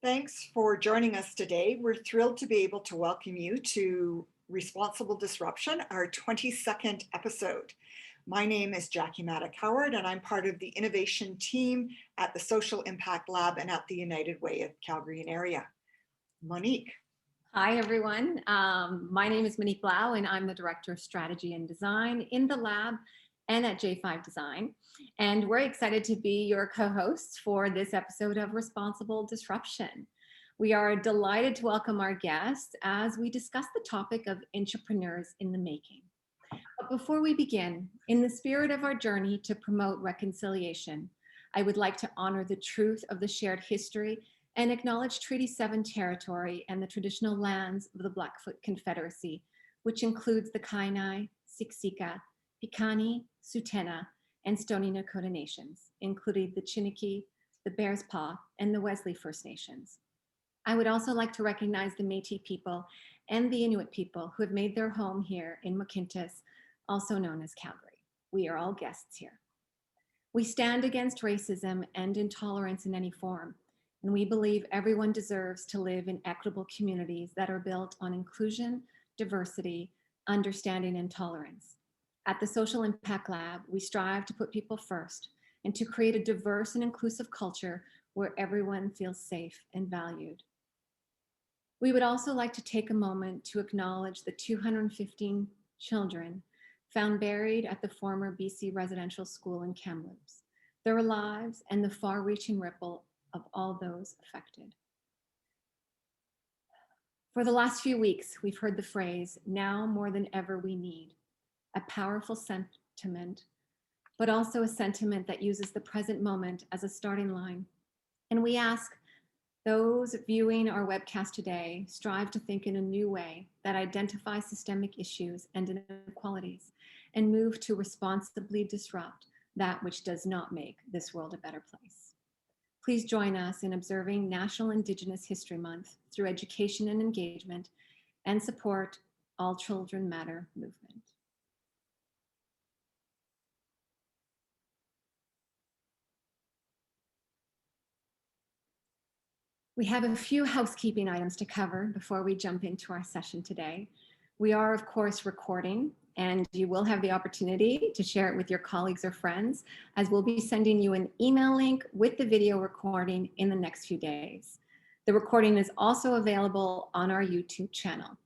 Thanks for joining us today. We're thrilled to be able to welcome you to Responsible Disruption, our 22nd episode. My name is Jackie Maddock Howard, and I'm part of the innovation team at the Social Impact Lab and at the United Way of Calgary and area. Monique. Hi, everyone. My name is Monique Blau, and I'm the Director of Strategy and Design in the lab and at J5 Design. And we're excited to be your co-hosts for this episode of Responsible Disruption. We are delighted to welcome our guests as we discuss the topic of intrapreneurs in the making. But before we begin, in the spirit of our journey to promote reconciliation, I would like to honor the truth of the shared history and acknowledge Treaty 7 territory and the traditional lands of the Blackfoot Confederacy, which includes the Kainai, Siksika, Piikani, Tsuut'ina, and Stoney Nakoda nations, including the Chiniki, the Bears Paw, and the Wesley First Nations. I would also like to recognize the Métis people and the Inuit people who have made their home here in Maquintas, also known as Calgary. We are all guests here. We stand against racism and intolerance in any form, and we believe everyone deserves to live in equitable communities that are built on inclusion, diversity, understanding, and tolerance. At the Social Impact Lab, we strive to put people first and to create a diverse and inclusive culture where everyone feels safe and valued. We would also like to take a moment to acknowledge the 215 children found buried at the former BC Residential School in Kamloops, their lives and the far-reaching ripple of all those affected. For the last few weeks, we've heard the phrase, "Now more than ever we need," a powerful sentiment, but also a sentiment that uses the present moment as a starting line. And we ask those viewing our webcast today, strive to think in a new way that identifies systemic issues and inequalities and move to responsibly disrupt that which does not make this world a better place. Please join us in observing National Indigenous History Month through education and engagement and support All Children Matter movement. We have a few housekeeping items to cover before we jump into our session today. We are, of course, recording, and you will have the opportunity to share it with your colleagues or friends, as we'll be sending you an email link with the video recording in the next few days. The recording is also available on our YouTube channel.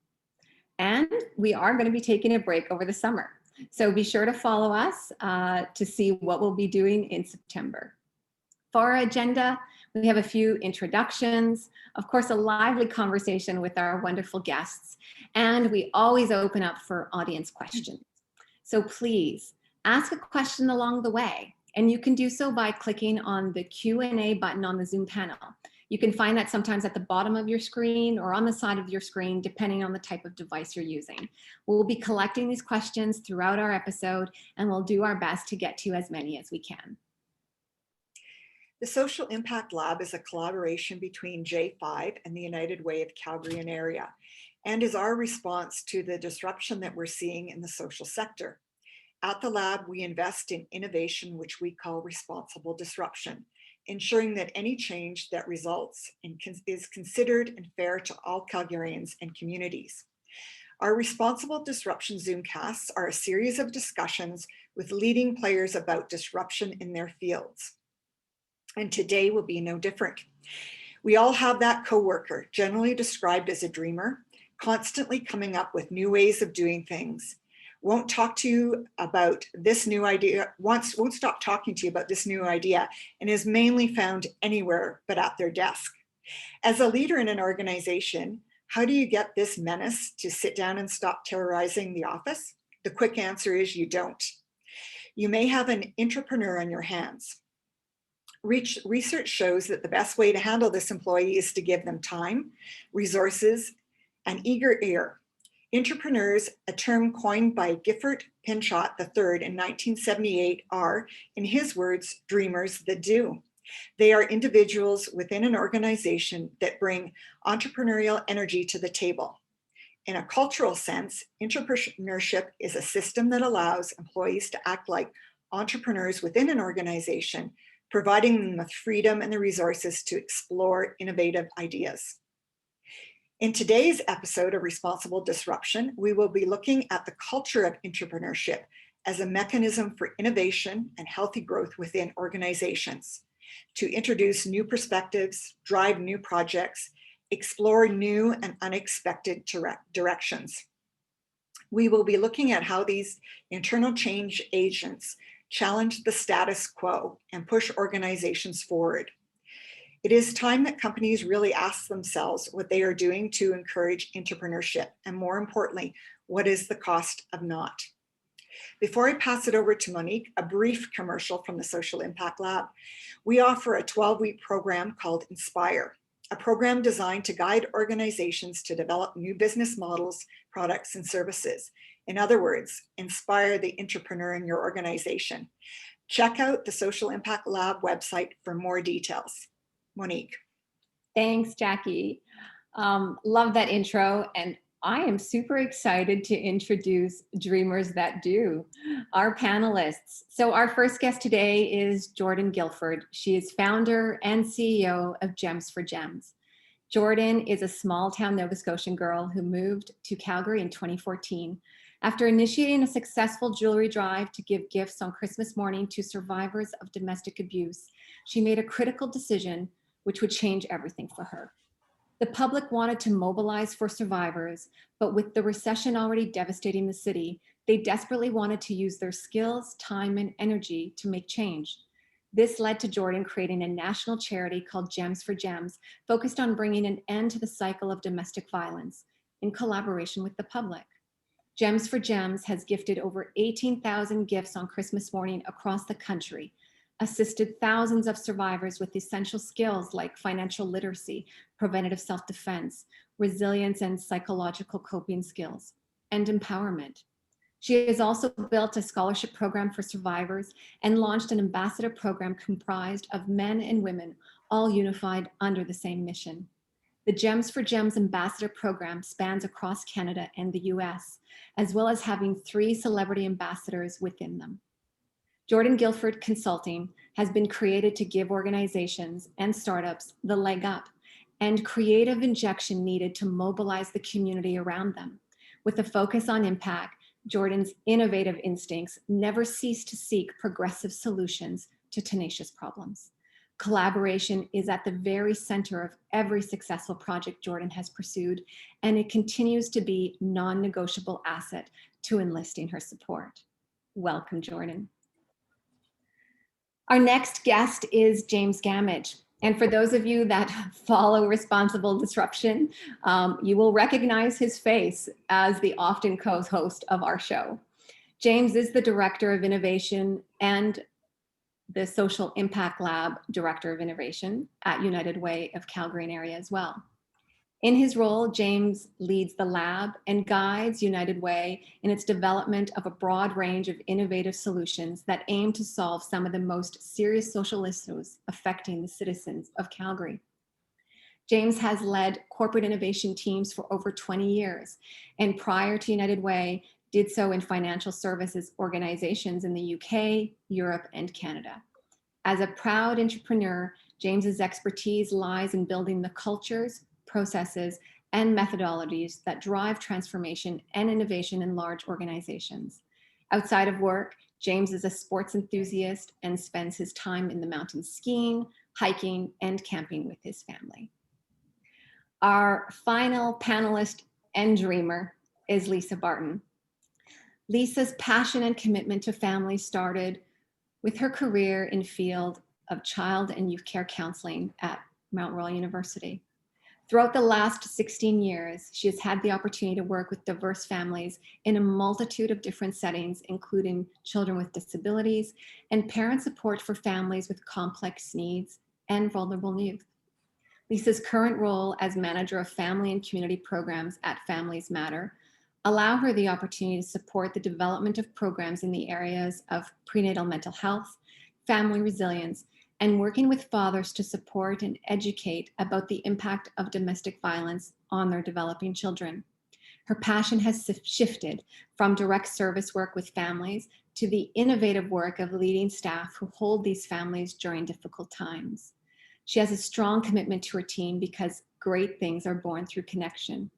And we are going to be taking a break over the summer, so be sure to follow us to see what we'll be doing in September. For our agenda, we have a few introductions, of course, a lively conversation with our wonderful guests, and we always open up for audience questions. So please ask a question along the way, and you can do so by clicking on the Q&A button on the Zoom panel. You can find that sometimes at the bottom of your screen or on the side of your screen, depending on the type of device you're using. We'll be collecting these questions throughout our episode, and we'll do our best to get to as many as we can. The Social Impact Lab is a collaboration between J5 and the United Way of Calgary and area, and is our response to the disruption that we're seeing in the social sector. At the lab, we invest in innovation, which we call responsible disruption, ensuring that any change that results is considered and fair to all Calgarians and communities. Our Responsible Disruption Zoomcasts are a series of discussions with leading players about disruption in their fields. And today will be no different. We all have that coworker, generally described as a dreamer, constantly coming up with new ways of doing things. Won't talk to you about this new idea, won't stop talking to you about this new idea, and is mainly found anywhere but at their desk. As a leader in an organization, how do you get this menace to sit down and stop terrorizing the office? The quick answer is you don't. You may have an intrapreneur on your hands. Research shows that the best way to handle this employee is to give them time, resources, an eager ear. Intrapreneurs, a term coined by Gifford Pinchot III in 1978, are, in his words, dreamers that do. They are individuals within an organization that bring entrepreneurial energy to the table. In a cultural sense, intrapreneurship is a system that allows employees to act like entrepreneurs within an organization, providing them with freedom and the resources to explore innovative ideas. In today's episode of Responsible Disruption, we will be looking at the culture of intrapreneurship as a mechanism for innovation and healthy growth within organizations, to introduce new perspectives, drive new projects, explore new and unexpected directions. We will be looking at how these internal change agents challenge the status quo and push organizations forward. It is time that companies really ask themselves what they are doing to encourage intrapreneurship, and more importantly, what is the cost of not? Before I pass it over to Monique, a brief commercial from the Social Impact Lab. We offer a 12-week program called Inspire, a program designed to guide organizations to develop new business models, products, and services. In other words, inspire the intrapreneur in your organization. Check out the Social Impact Lab website for more details. Monique. Thanks, Jackie. Love that intro. And I am super excited to introduce Dreamers That Do, our panelists. So our first guest today is Jordan Guilford. She is founder and CEO of Gems for Gems. Jordan is a small town Nova Scotian girl who moved to Calgary in 2014. After initiating a successful jewelry drive to give gifts on Christmas morning to survivors of domestic abuse, she made a critical decision which would change everything for her. The public wanted to mobilize for survivors, but with the recession already devastating the city, they desperately wanted to use their skills, time, and energy to make change. This led to Jordan creating a national charity called Gems for Gems, focused on bringing an end to the cycle of domestic violence in collaboration with the public. Gems for Gems has gifted over 18,000 gifts on Christmas morning across the country, assisted thousands of survivors with essential skills like financial literacy, preventative self-defense, resilience and psychological coping skills, and empowerment. She has also built a scholarship program for survivors and launched an ambassador program comprised of men and women, all unified under the same mission. The Gems for Gems ambassador program spans across Canada and the US, as well as having 3 celebrity ambassadors within them. Jordan Guilford Consulting has been created to give organizations and startups the leg up and creative injection needed to mobilize the community around them. With a focus on impact, Jordan's innovative instincts never cease to seek progressive solutions to tenacious problems. Collaboration is at the very center of every successful project Jordan has pursued, and it continues to be a non-negotiable asset to enlisting her support. Welcome, Jordan. Our next guest is James Gamage. And for those of you that follow Responsible Disruption, you will recognize his face as the often co-host of our show. James is the Director of Innovation and the Social Impact Lab Director of Innovation at United Way of Calgary and area as well. In his role, James leads the lab and guides United Way in its development of a broad range of innovative solutions that aim to solve some of the most serious social issues affecting the citizens of Calgary. James has led corporate innovation teams for over 20 years, and prior to United Way, did so in financial services organizations in the UK, Europe, and Canada. As a proud intrapreneur, James's expertise lies in building the cultures, processes, and methodologies that drive transformation and innovation in large organizations. Outside of work, James is a sports enthusiast and spends his time in the mountains skiing, hiking, and camping with his family. Our final panelist and dreamer is Lisa Barton. Lisa's passion and commitment to family started with her career in field of child and youth care counseling at Mount Royal University. Throughout the last 16 years, she has had the opportunity to work with diverse families in a multitude of different settings, including children with disabilities and parent support for families with complex needs and vulnerable youth. Lisa's current role as manager of family and community programs at Families Matter allow her the opportunity to support the development of programs in the areas of prenatal mental health, family resilience, and working with fathers to support and educate about the impact of domestic violence on their developing children. Her passion has shifted from direct service work with families to the innovative work of leading staff who hold these families during difficult times. She has a strong commitment to her team because great things are born through connection.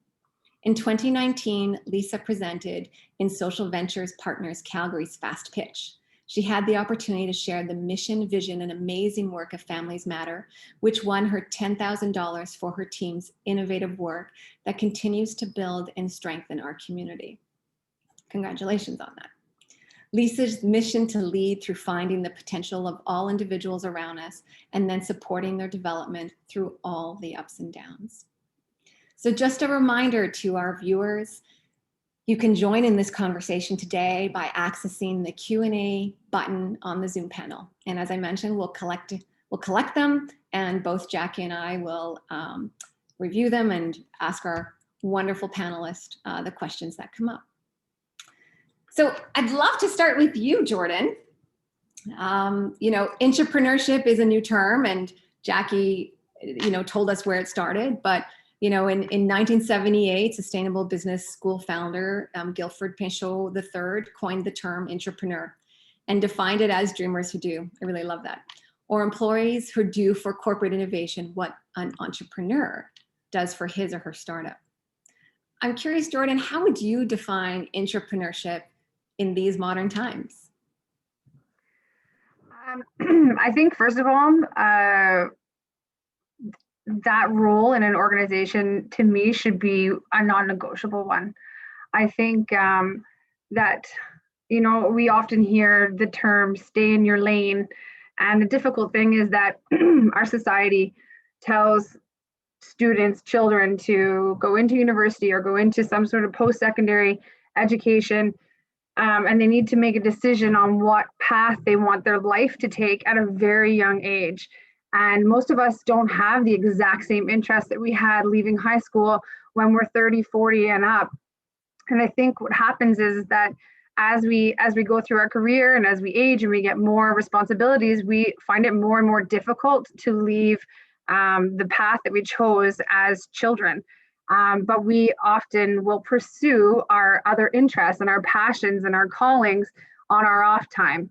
In 2019, Lisa presented in Social Ventures Partners Calgary's Fast Pitch. She had the opportunity to share the mission, vision, and amazing work of Families Matter, which won her $10,000 for her team's innovative work that continues to build and strengthen our community. Congratulations on that. Lisa's mission to lead through finding the potential of all individuals around us and then supporting their development through all the ups and downs. So just a reminder to our viewers, you can join in this conversation today by accessing the Q&A button on the Zoom panel. And as I mentioned, we'll collect them, and both Jackie and I will review them and ask our wonderful panelists the questions that come up. So I'd love to start with you, Jordan. Intrapreneurship is a new term, and Jackie, told us where it started, but in 1978, Sustainable Business School founder Guilford Pinchot III coined the term intrapreneur and defined it as dreamers who do. I really love that. Or employees who do for corporate innovation what an entrepreneur does for his or her startup. I'm curious, Jordan, how would you define intrapreneurship in these modern times? I think, first of all, that role in an organization, to me, should be a non-negotiable one. I think that, we often hear the term stay in your lane. And the difficult thing is that our society tells students, children, to go into university or go into some sort of post-secondary education, and they need to make a decision on what path they want their life to take at a very young age. And most of us don't have the exact same interests that we had leaving high school when we're 30, 40 and up. And I think what happens is that as we go through our career and as we age and we get more responsibilities, we find it more and more difficult to leave the path that we chose as children. But we often will pursue our other interests and our passions and our callings on our off time.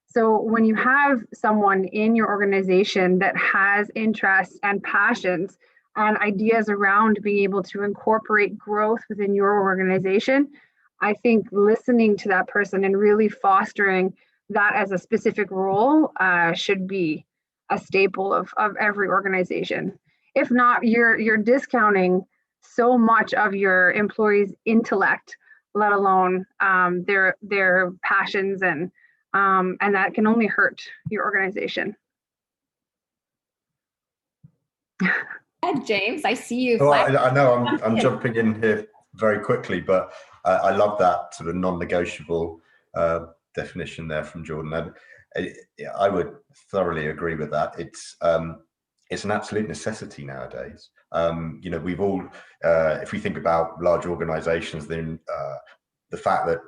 So when you have someone in your organization that has interests and passions and ideas around being able to incorporate growth within your organization, I think listening to that person and really fostering that as a specific role should be a staple of every organization. If not, you're discounting so much of your employees' intellect, let alone their passions, and that can only hurt your organization. James, I see you. Oh, I know I'm jumping in here very quickly, but I love that sort of non-negotiable definition there from Jordan. And I would thoroughly agree with that. It's an absolute necessity nowadays. We've all, if we think about large organizations, then the fact that,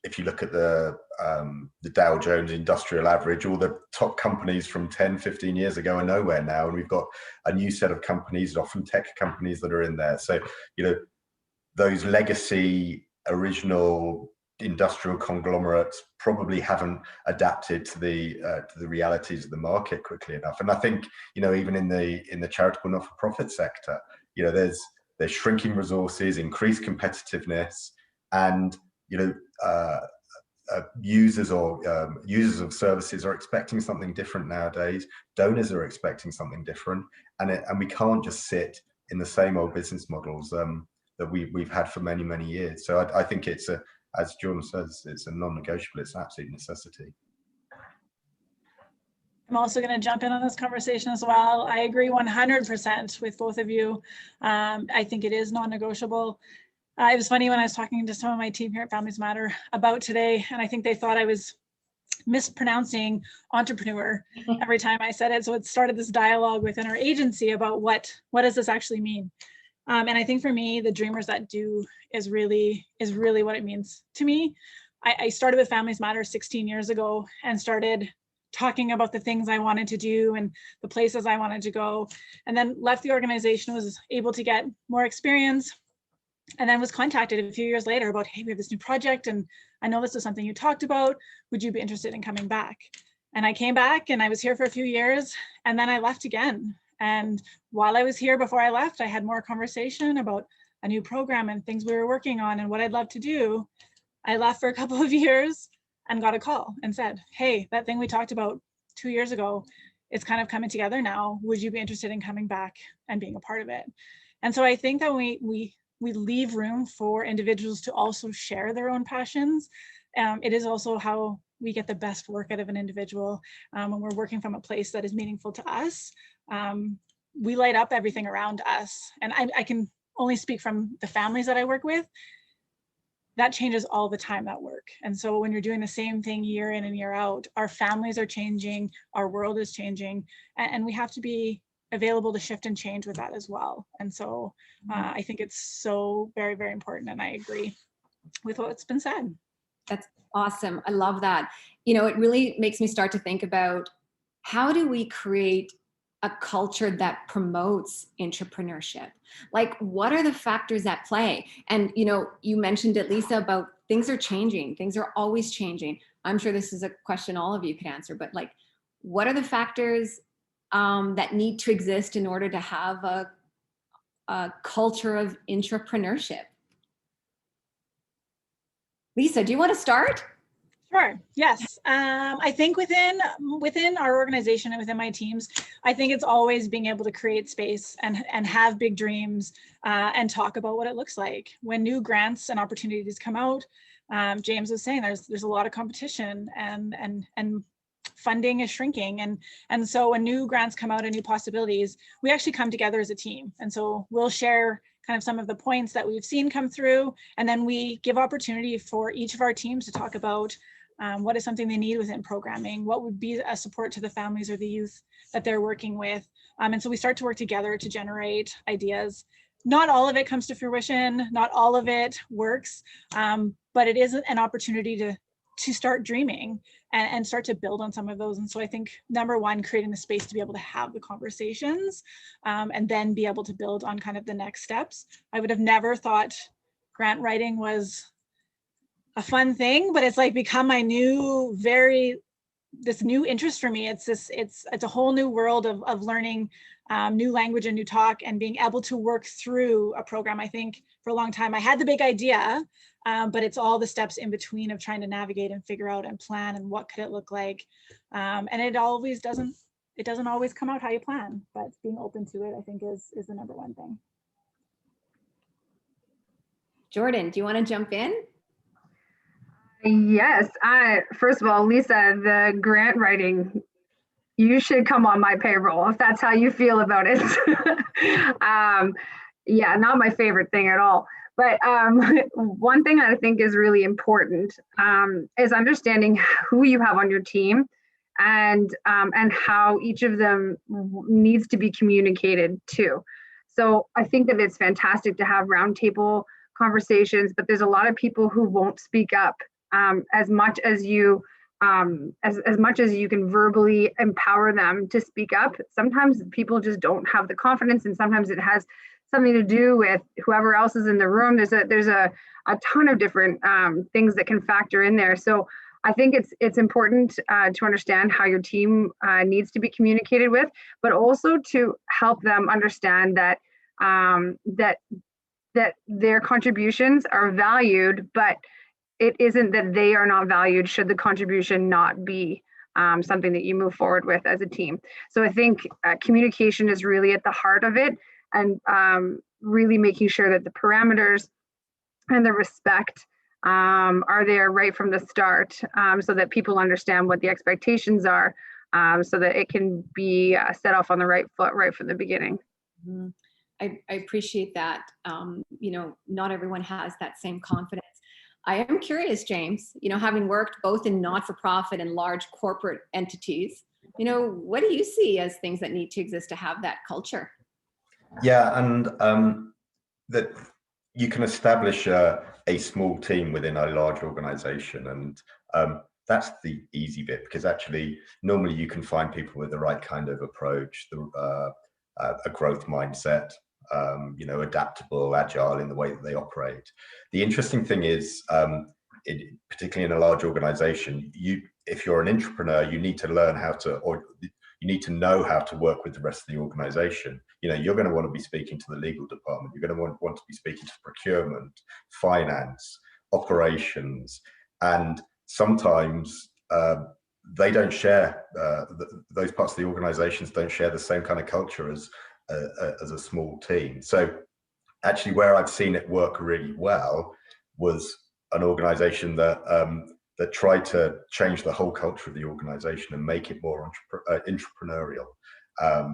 if you look at the Dow Jones Industrial Average, all the top companies from 10, 15 years ago are nowhere now. And we've got a new set of companies, often tech companies, that are in there. So, those legacy, original industrial conglomerates probably haven't adapted to the realities of the market quickly enough. And I think, even in the charitable not-for-profit sector, there's shrinking resources, increased competitiveness, and users of services are expecting something different nowadays. Donors are expecting something different, and we can't just sit in the same old business models that we've had for many, many years. So I think it's as Jordan says, it's a non-negotiable. It's an absolute necessity. I'm also going to jump in on this conversation as well. I agree 100% with both of you. I think it is non-negotiable. It was funny when I was talking to some of my team here at Families Matter about today, and I think they thought I was mispronouncing entrepreneur every time I said it. So it started this dialogue within our agency about what does this actually mean? And I think for me, the dreamers that do is really what it means to me. I started with Families Matter 16 years ago and started talking about the things I wanted to do and the places I wanted to go, and then left the organization, was able to get more experience and then was contacted a few years later about, hey, we have this new project, and I know this is something you talked about. Would you be interested in coming back? And I came back, and I was here for a few years, and then I left again. And while I was here, before I left, I had more conversation about a new program and things we were working on and what I'd love to do. I left for a couple of years and got a call and said, hey, that thing we talked about 2 years ago, it's kind of coming together now. Would you be interested in coming back and being a part of it? And so I think that we leave room for individuals to also share their own passions. It is also how we get the best work out of an individual when we're working from a place that is meaningful to us. We light up everything around us. And I can only speak from the families that I work with. That changes all the time, that work. And so when you're doing the same thing year in and year out, our families are changing, our world is changing, and we have to be available to shift and change with that as well. And so I think it's so very, very important. And I agree with what's been said. That's awesome. I love that. You know, it really makes me start to think about how do we create a culture that promotes intrapreneurship? Like, what are the factors at play? And, you know, you mentioned it, Lisa, about things are changing. Things are always changing. I'm sure this is a question all of you could answer, but like, what are the factors that need to exist in order to have a culture of intrapreneurship? Lisa, do you want to start? Sure. Yes. I think within our organization and within my teams, I think it's always being able to create space and have big dreams and talk about what it looks like. When new grants and opportunities come out, James was saying there's a lot of competition and funding is shrinking. And so when new grants come out and new possibilities, we actually come together as a team. And so we'll share kind of some of the points that we've seen come through, and then we give opportunity for each of our teams to talk about what is something they need within programming, what would be a support to the families or the youth that they're working with. And so we start to work together to generate ideas. Not all of it comes to fruition, not all of it works, but it is an opportunity to start dreaming and start to build on some of those. And so I think number one, creating the space to be able to have the conversations and then be able to build on kind of the next steps. I would have never thought grant writing was a fun thing, but it's like become my new this new interest for me. It's a whole new world of learning new language and new talk and being able to work through a program. I think for a long time I had the big idea, but it's all the steps in between of trying to navigate and figure out and plan and what could it look like. And it doesn't always come out how you plan, but being open to it, I think is the number one thing. Jordan, do you want to jump in? Yes. First of all, Lisa, the grant writing, you should come on my payroll if that's how you feel about it. Yeah, not my favorite thing at all. But one thing I think is really important is understanding who you have on your team and how each of them needs to be communicated to. So I think that it's fantastic to have roundtable conversations, but there's a lot of people who won't speak up. As much as you can verbally empower them to speak up, sometimes people just don't have the confidence, and sometimes it has something to do with whoever else is in the room. There's a ton of different things that can factor in there. So I think it's important to understand how your team needs to be communicated with, but also to help them understand that that their contributions are valued, but it isn't that they are not valued should the contribution not be something that you move forward with as a team. So I think communication is really at the heart of it, and really making sure that the parameters and the respect are there right from the start, so that people understand what the expectations are, so that it can be set off on the right foot right from the beginning. Mm-hmm. I appreciate that. You know, not everyone has that same confidence. I am curious, James, you know, having worked both in not-for-profit and large corporate entities, you know, what do you see as things that need to exist to have that culture? Yeah, and that you can establish a small team within a large organization, and that's the easy bit, because actually normally you can find people with the right kind of approach, a growth mindset, adaptable, agile in the way that they operate. The interesting thing is, particularly in a large organization, if you're an entrepreneur, you need to learn how to, or you need to know how to work with the rest of the organization. You're going to want to be speaking to the legal department. You're going to want to be speaking to procurement, finance, operations, and sometimes they don't share, those parts of the organizations don't share the same kind of culture as a small team. So actually where I've seen it work really well was an organization that tried to change the whole culture of the organization and make it more entrepreneurial,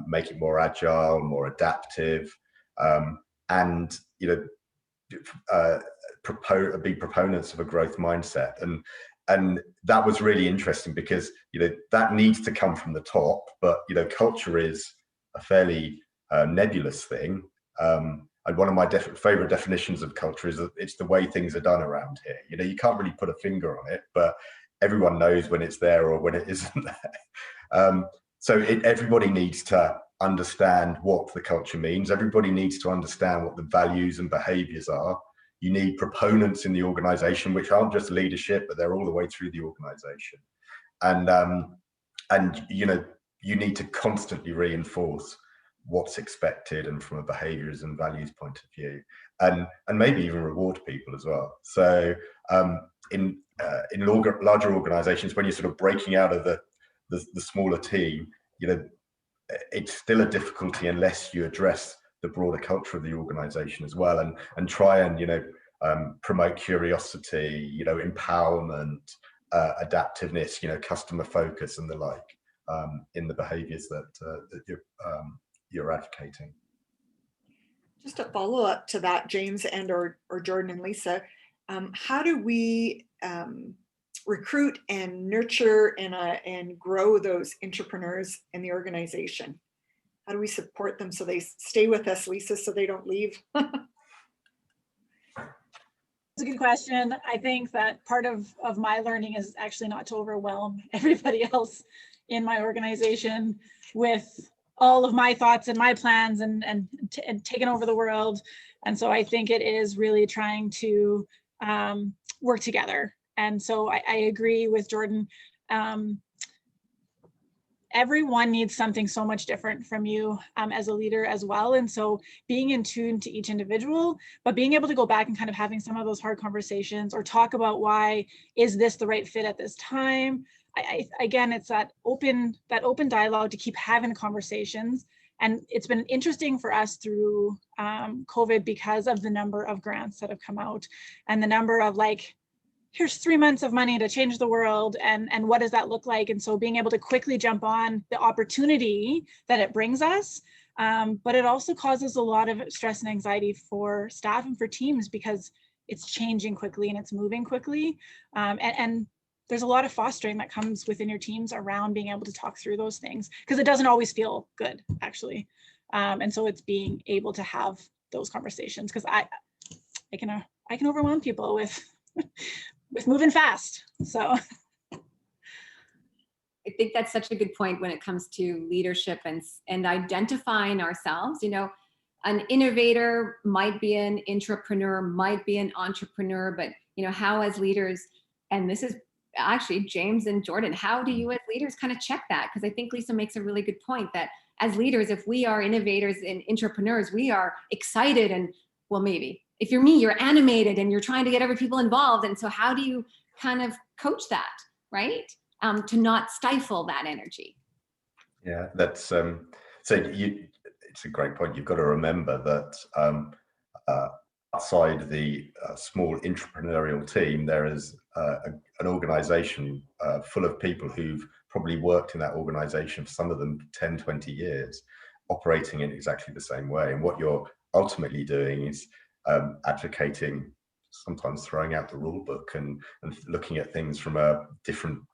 make it more agile, more adaptive, and be proponents of a growth mindset. And that was really interesting because that needs to come from the top, but culture is a fairly nebulous thing. And one of my favorite definitions of culture is that it's the way things are done around here. You can't really put a finger on it, but everyone knows when it's there or when it isn't there. So everybody needs to understand what the culture means. Everybody needs to understand what the values and behaviors are. You need proponents in the organization, which aren't just leadership, but they're all the way through the organization. And you need to constantly reinforce what's expected and from a behaviors and values point of view, and maybe even reward people as well. So in larger organizations, when you're sort of breaking out of the smaller team, it's still a difficulty unless you address the broader culture of the organization as well, and try and promote curiosity, empowerment, adaptiveness, customer focus and the like, in the behaviors that you're advocating. Just a follow up to that, James and or Jordan and Lisa, how do we recruit and nurture and grow those entrepreneurs in the organization? How do we support them so they stay with us, Lisa, so they don't leave? It's a good question. I think that part of my learning is actually not to overwhelm everybody else in my organization with all of my thoughts and my plans and taking over the world. And so I think it is really trying to work together. And so I agree with Jordan. Everyone needs something so much different from you as a leader as well. And so being in tune to each individual, but being able to go back and kind of having some of those hard conversations or talk about why is this the right fit at this time? Again, it's that open dialogue to keep having conversations. And it's been interesting for us through COVID because of the number of grants that have come out and the number of here's 3 months of money to change the world, and what does that look like? And so being able to quickly jump on the opportunity that it brings us, but it also causes a lot of stress and anxiety for staff and for teams because it's changing quickly and it's moving quickly. And there's a lot of fostering that comes within your teams around being able to talk through those things because it doesn't always feel good, actually. And so it's being able to have those conversations because I can overwhelm people with moving fast. So I think that's such a good point when it comes to leadership and identifying ourselves. An innovator might be an intrapreneur, might be an entrepreneur, but how as leaders, and this is actually James and Jordan, how do you as leaders kind of check that? Because I think Lisa makes a really good point that as leaders, if we are innovators and intrapreneurs, we are excited and, well, maybe if you're me, you're animated and you're trying to get other people involved. And so how do you kind of coach that, right? To not stifle that energy. Yeah, that's it's a great point. You've got to remember that outside the small entrepreneurial team, there is an organization full of people who've probably worked in that organization for some of them 10, 20 years, operating in exactly the same way. And what you're ultimately doing is advocating, sometimes throwing out the rule book and looking at things from a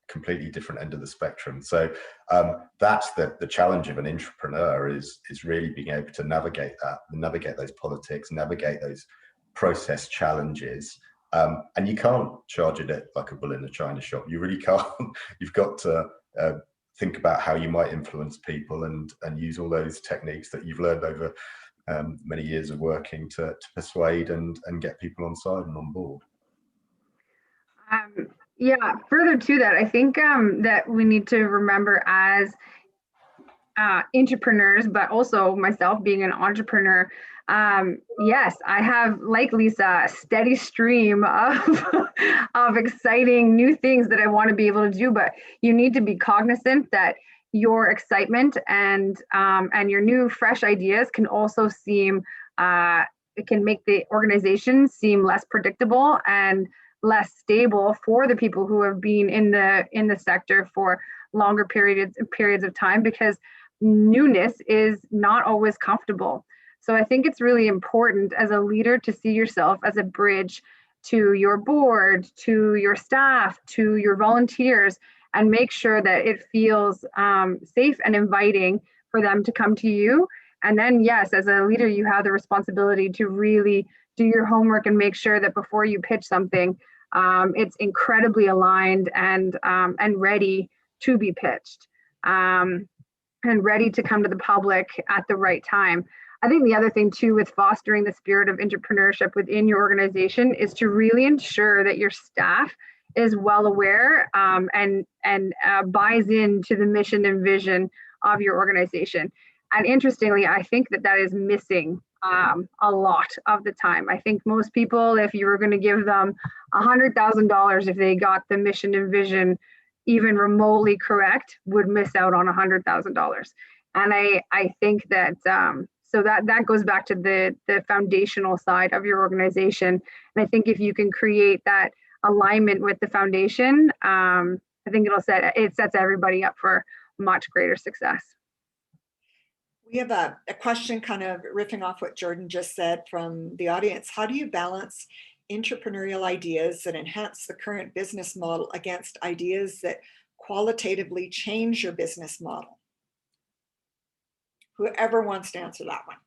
completely different end of the spectrum. So that's the challenge of an entrepreneur is really being able to navigate those politics, navigate those process challenges. And you can't charge at it like a bull in a china shop. You really can't. You've got to think about how you might influence people and use all those techniques that you've learned over many years of working to persuade and get people on side and on board. Yeah, further to that, I think that we need to remember as entrepreneurs, but also myself being an entrepreneur, yes, I have, like Lisa, a steady stream of of exciting new things that I want to be able to do, but you need to be cognizant that your excitement and your new fresh ideas can also seem it can make the organization seem less predictable and less stable for the people who have been in the sector for longer periods of time, because newness is not always comfortable. So I think it's really important as a leader to see yourself as a bridge to your board, to your staff, to your volunteers, and make sure that it feels safe and inviting for them to come to you. And then, yes, as a leader, you have the responsibility to really do your homework and make sure that before you pitch something, it's incredibly aligned and ready to be pitched. And ready to come to the public at the right time. I think the other thing too with fostering the spirit of entrepreneurship within your organization is to really ensure that your staff is well aware and buys into the mission and vision of your organization. And interestingly, I think that is missing a lot of the time. I think most people, if you were going to give them $100,000 if they got the mission and vision even remotely correct, would miss out on $100,000. And I think that so that goes back to the foundational side of your organization. And I think if you can create that alignment with the foundation, I think it sets everybody up for much greater success. We have a question kind of riffing off what Jordan just said from the audience. How do you balance entrepreneurial ideas that enhance the current business model against ideas that qualitatively change your business model? Whoever wants to answer that one.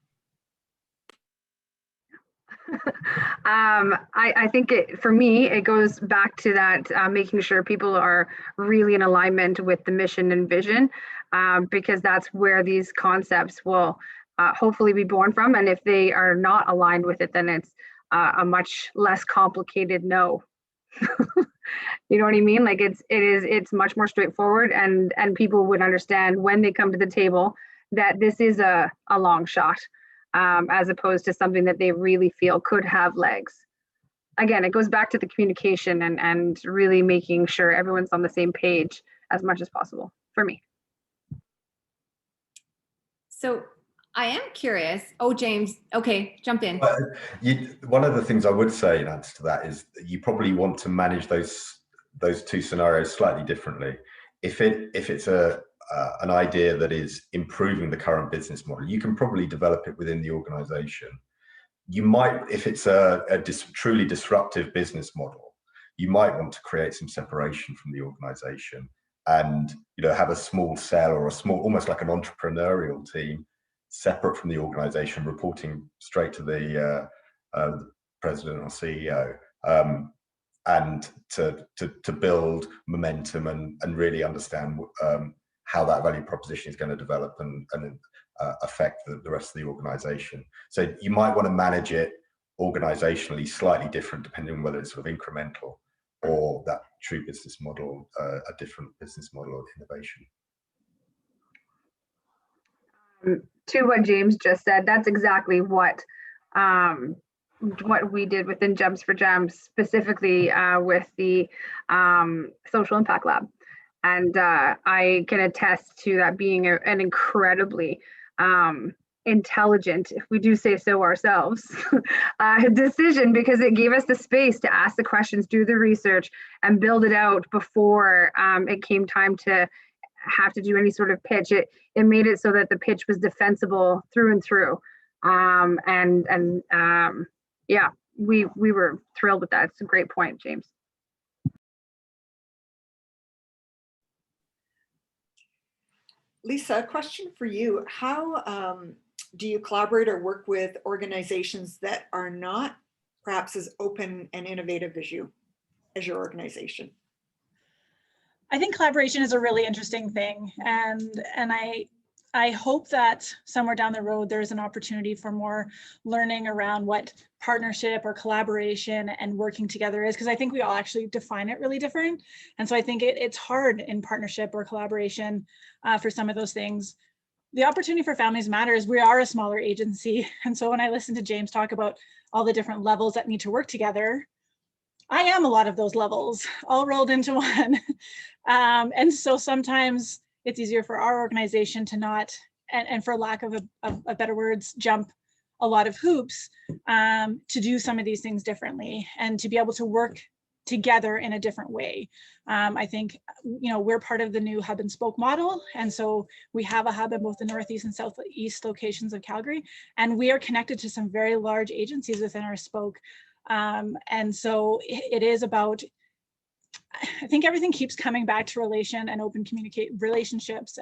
I think for me, it goes back to that making sure people are really in alignment with the mission and vision, because that's where these concepts will hopefully be born from. And if they are not aligned with it, then it's a much less complicated no. You know what I mean? Like it's much more straightforward, and people would understand when they come to the table that this is a long shot, as opposed to something that they really feel could have legs. Again, it goes back to the communication and really making sure everyone's on the same page as much as possible for me. So I am curious. Oh, James, okay, jump in. One of the things I would say in answer to that is that you probably want to manage those two scenarios slightly differently. If it's an idea that is improving the current business model, you can probably develop it within the organization. You might, if it's a truly disruptive business model, you might want to create some separation from the organization and have a small cell or a small, almost like an entrepreneurial team, separate from the organization, reporting straight to the president or CEO, and to build momentum and really understand how that value proposition is going to develop and affect the rest of the organization. So you might want to manage it organizationally slightly different, depending on whether it's sort of incremental or that true business model, a different business model of innovation. To what James just said, that's exactly what we did within Gems for Gems, specifically with the Social Impact Lab. And I can attest to that being an incredibly intelligent, if we do say so ourselves, decision, because it gave us the space to ask the questions, do the research, and build it out before it came time to have to do any sort of pitch. It made it so that the pitch was defensible through and through. Yeah, we were thrilled with that. It's a great point, James. Lisa, a question for you. How do you collaborate or work with organizations that are not perhaps as open and innovative as you, as your organization? I think collaboration is a really interesting thing, and I I hope that somewhere down the road, there's an opportunity for more learning around what partnership or collaboration and working together is, because I think we all actually define it really different. And so I think it's hard in partnership or collaboration for some of those things. The opportunity for Families Matter is we are a smaller agency. And so when I listen to James talk about all the different levels that need to work together, I am a lot of those levels all rolled into one. And so sometimes it's easier for our organization to not, and for lack of a better words, jump a lot of hoops to do some of these things differently and to be able to work together in a different way. I think, we're part of the new hub and spoke model. And so we have a hub in both the Northeast and Southeast locations of Calgary. And we are connected to some very large agencies within our spoke. And so it is about, I think everything keeps coming back to relationships and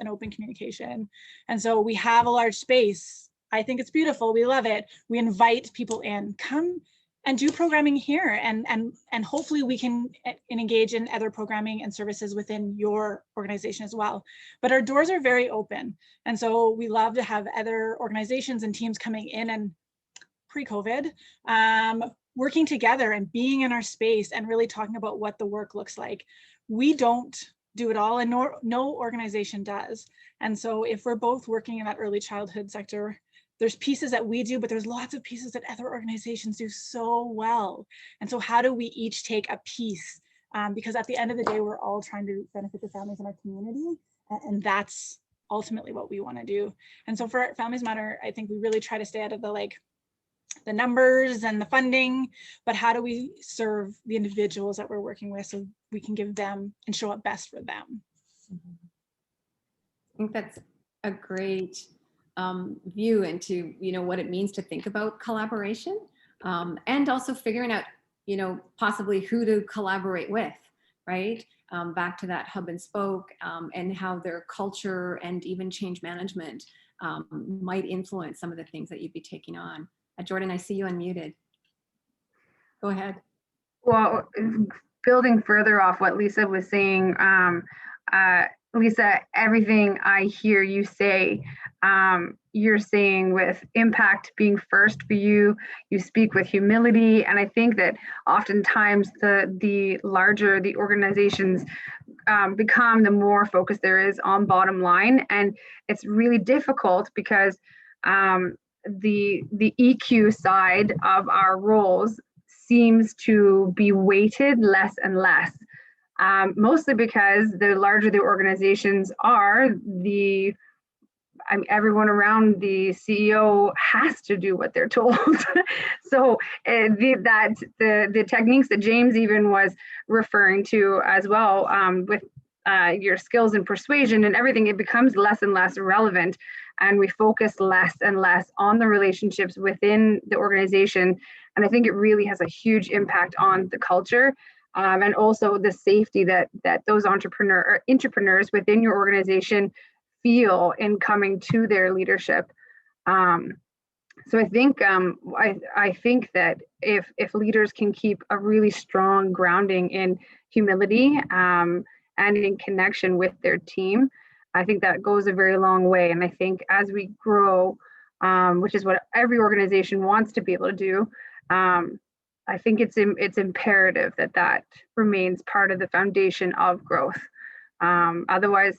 open communication. And so we have a large space. I think it's beautiful. We love it. We invite people in, come and do programming here. And hopefully we can engage in other programming and services within your organization as well. But our doors are very open. And so we love to have other organizations and teams coming in and pre-COVID, working together and being in our space and really talking about what the work looks like. We don't do it all, and no organization does. And so if we're both working in that early childhood sector, there's pieces that we do, but there's lots of pieces that other organizations do so well. And so how do we each take a piece? Because at the end of the day, we're all trying to benefit the families in our community. And that's ultimately what we want to do. And so for Families Matter, I think we really try to stay out of the numbers and the funding, but how do we serve the individuals that we're working with so we can give them and show up best for them? I think that's a great view into, what it means to think about collaboration, and also figuring out, possibly who to collaborate with, right? Back to that hub and spoke, and how their culture and even change management might influence some of the things that you'd be taking on. Jordan, I see you unmuted. Go ahead. Well, building further off what Lisa was saying, Lisa, everything I hear you say, you're saying with impact being first for you, you speak with humility. And I think that oftentimes the larger the organizations become, the more focus there is on bottom line. And it's really difficult because the EQ side of our roles seems to be weighted less and less, mostly because the larger the organizations are, everyone around the CEO has to do what they're told. So the techniques that James even was referring to as well, with your skills in persuasion and everything, it becomes less and less relevant. And we focus less and less on the relationships within the organization. And I think it really has a huge impact on the culture, and also the safety that those intrapreneurs within your organization feel in coming to their leadership. So I think I think that if leaders can keep a really strong grounding in humility and in connection with their team, I think that goes a very long way. And I think as we grow, which is what every organization wants to be able to do, I think it's imperative that remains part of the foundation of growth. Otherwise,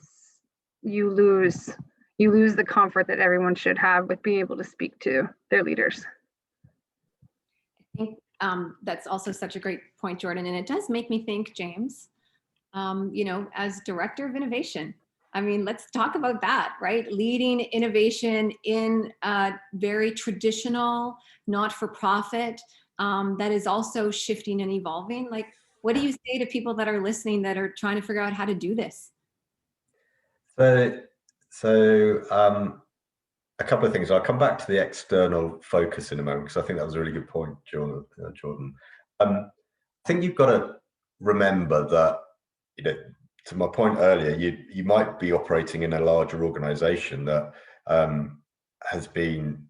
you lose the comfort that everyone should have with being able to speak to their leaders. I think that's also such a great point, Jordan. And it does make me think, James, as Director of Innovation, let's talk about that, right? Leading innovation in a very traditional, not-for-profit, that is also shifting and evolving. Like, what do you say to people that are listening that are trying to figure out how to do this? So a couple of things. I'll come back to the external focus in a moment, because I think that was a really good point, Jordan. I think you've got to remember that, to my point earlier, you might be operating in a larger organization that has been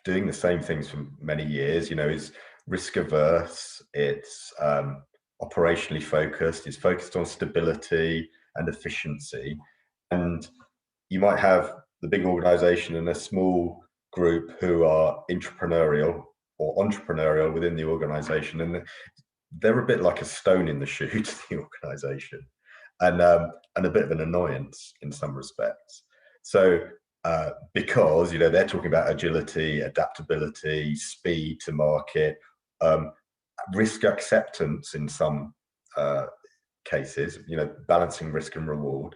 doing the same things for many years, is risk averse, it's operationally focused, it's focused on stability and efficiency. And you might have the big organization and a small group who are intrapreneurial or entrepreneurial within the organization, and they're a bit like a stone in the shoe to the organization, and a bit of an annoyance in some respects. So because they're talking about agility, adaptability, speed to market, risk acceptance in some cases, balancing risk and reward,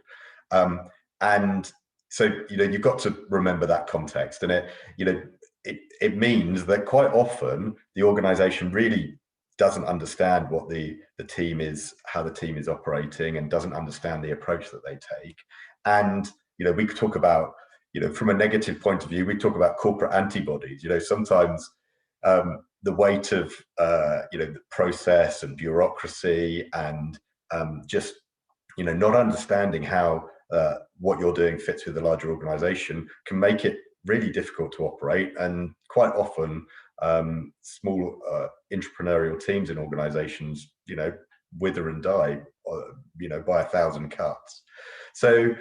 and so you've got to remember that context, and it means that quite often the organization really doesn't understand what the team is, how the team is operating, and doesn't understand the approach that they take. And we could talk about, from a negative point of view, we talk about corporate antibodies. Sometimes the weight of the process and bureaucracy and just not understanding how what you're doing fits with the larger organization can make it really difficult to operate. And quite often small entrepreneurial teams in organizations wither and die by 1,000 cuts. So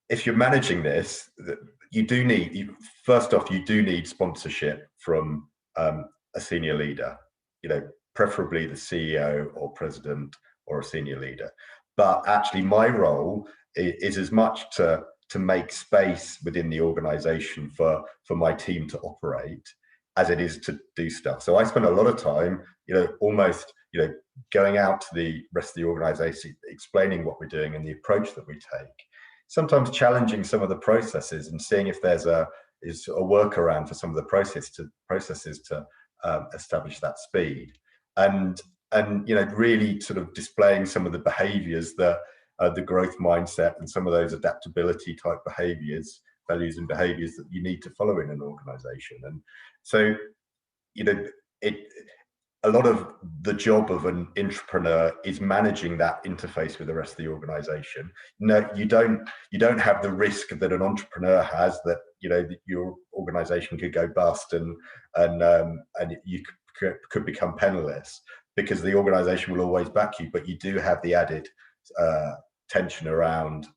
if you're managing this, you do need, first off, you do need sponsorship from a senior leader, preferably the CEO or president or a senior leader. But actually my role is as much to make space within the organization for my team to operate as it is to do stuff. So I spend a lot of time, almost, going out to the rest of the organization, explaining what we're doing and the approach that we take, sometimes challenging some of the processes and seeing if there's a workaround for some of the processes to establish that speed, and really sort of displaying some of the behaviors that the growth mindset and some of those adaptability type behaviors, values and behaviors that you need to follow in an organization. And so a lot of the job of an intrapreneur is managing that interface with the rest of the organization. No, you don't have the risk that an entrepreneur has, that your organization could go bust and you could become penniless, because the organization will always back you. But you do have the added tension around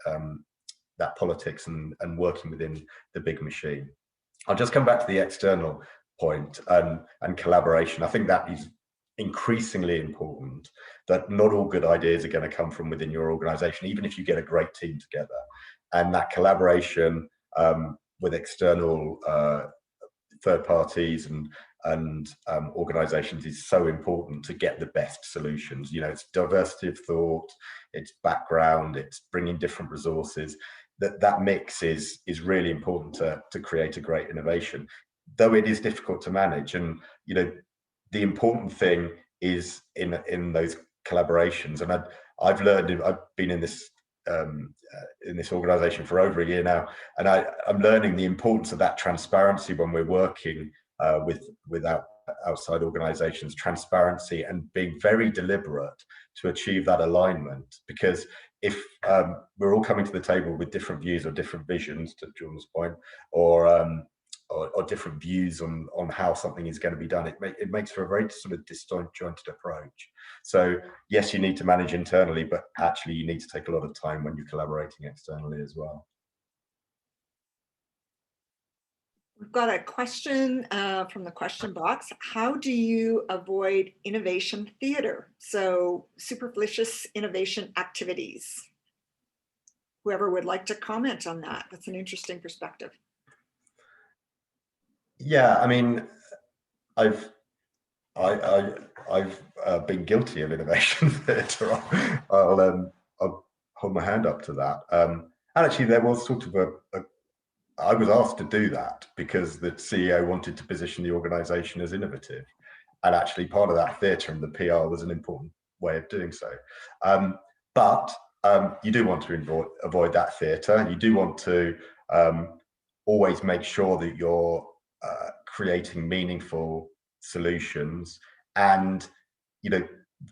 that politics and working within the big machine. I'll just come back to the external point and collaboration. I think that is increasingly important, that not all good ideas are going to come from within your organization, even if you get a great team together. And that collaboration with external third parties and organizations is so important to get the best solutions. It's diversity of thought, it's background, it's bringing different resources. That mix is really important to create a great innovation, though it is difficult to manage. And the important thing is in those collaborations, and I've learned, I've been in this organization for over a year now, and I'm learning the importance of that transparency when we're working with outside organizations, transparency and being very deliberate to achieve that alignment. Because if we're all coming to the table with different views or different visions, to Jordan's point, or different views on how something is going to be done, it makes for a very sort of disjointed approach. So yes, you need to manage internally, but actually you need to take a lot of time when you're collaborating externally as well. We've got a question from the question box. How do you avoid innovation theater? So superfluous innovation activities. Whoever would like to comment on that. That's an interesting perspective. Yeah, I mean, I've been guilty of innovation theatre. I'll hold my hand up to that. And actually, there was sort of I was asked to do that because the CEO wanted to position the organisation as innovative, and actually part of that theatre and the PR was an important way of doing so. But you do want to avoid that theatre. You do want to always make sure that you're creating meaningful solutions, and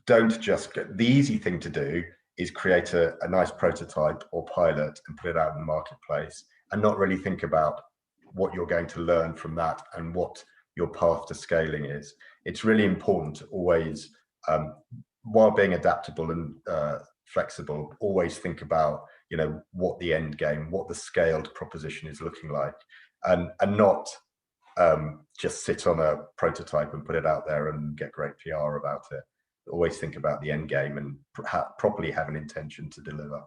don't just the easy thing to do is create a nice prototype or pilot and put it out in the marketplace and not really think about what you're going to learn from that and what your path to scaling is. It's really important to always, while being adaptable and flexible. Always think about, you know, what the end game, what the scaled proposition is looking like, and not just sit on a prototype and put it out there and get great PR about it. Always think about the end game and properly have an intention to deliver.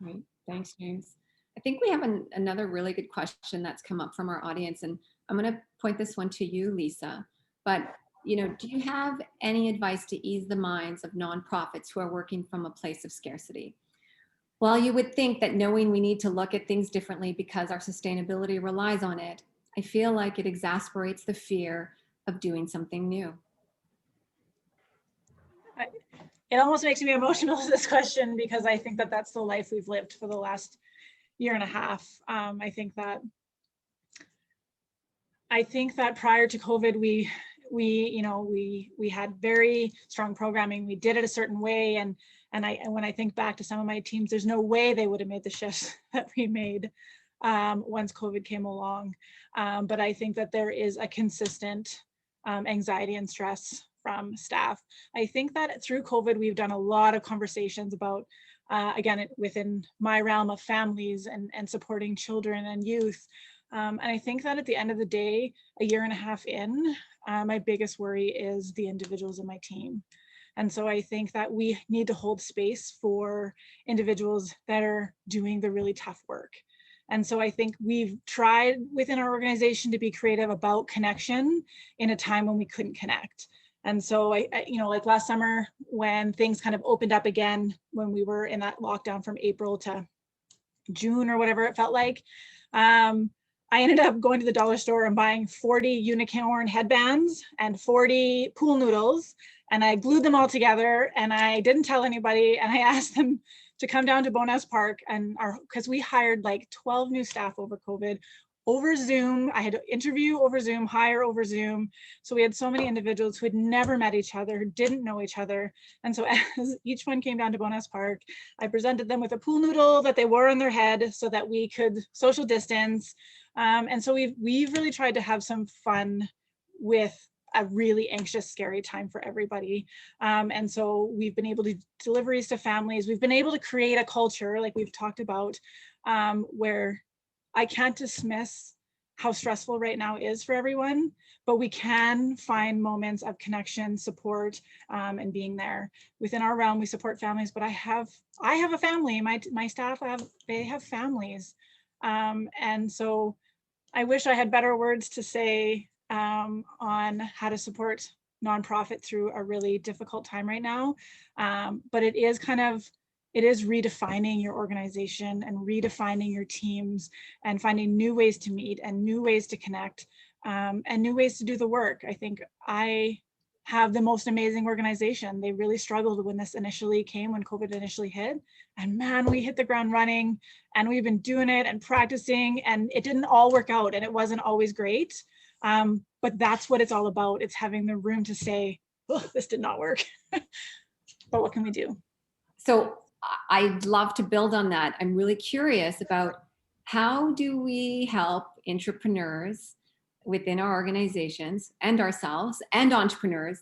Great. Thanks, James. I think we have another really good question that's come up from our audience, and I'm going to point this one to you, Lisa. But, you know, do you have any advice to ease the minds of nonprofits who are working from a place of scarcity? Well, you would think that knowing we need to look at things differently because our sustainability relies on it, I feel like it exasperates the fear of doing something new. It almost makes me emotional, this question, because I think that that's the life we've lived for the last year and a half. I think that prior to COVID, we had very strong programming. We did it a certain way, and when I think back to some of my teams, there's no way they would have made the shifts that we made once COVID came along. But I think that there is a consistent anxiety and stress from staff. I think that through COVID, we've done a lot of conversations about, again, within my realm of families and supporting children and youth. And I think that at the end of the day, a year and a half in, my biggest worry is the individuals in my team. And so I think that we need to hold space for individuals that are doing the really tough work. And so I think we've tried within our organization to be creative about connection in a time when we couldn't connect. And so I like last summer when things kind of opened up again, when we were in that lockdown from April to June or whatever it felt like, I ended up going to the dollar store and buying 40 unicorn headbands and 40 pool noodles. And I glued them all together and I didn't tell anybody. And I asked them to come down to Bowness Park, and because we hired like 12 new staff over COVID, over Zoom. I had to interview over Zoom, hire over Zoom. So we had so many individuals who had never met each other, who didn't know each other. And so as each one came down to Bowness Park, I presented them with a pool noodle that they wore on their head so that we could social distance. And so we've really tried to have some fun with a really anxious, scary time for everybody. And so we've been able to do deliveries to families. We've been able to create a culture, like we've talked about, where I can't dismiss how stressful right now is for everyone, but we can find moments of connection, support, and being there. Within our realm, we support families, but I have a family. My staff they have families, and so I wish I had better words to say on how to support nonprofit through a really difficult time right now. But it is redefining your organization and redefining your teams and finding new ways to meet and new ways to connect and new ways to do the work. I think I have the most amazing organization. They really struggled when this initially came, when COVID initially hit. And man, we hit the ground running and we've been doing it and practicing, and it didn't all work out and it wasn't always great. But that's what it's all about. It's having the room to say, oh, this did not work, but what can we do? So I'd love to build on that. I'm really curious about how do we help intrapreneurs within our organizations and ourselves and entrepreneurs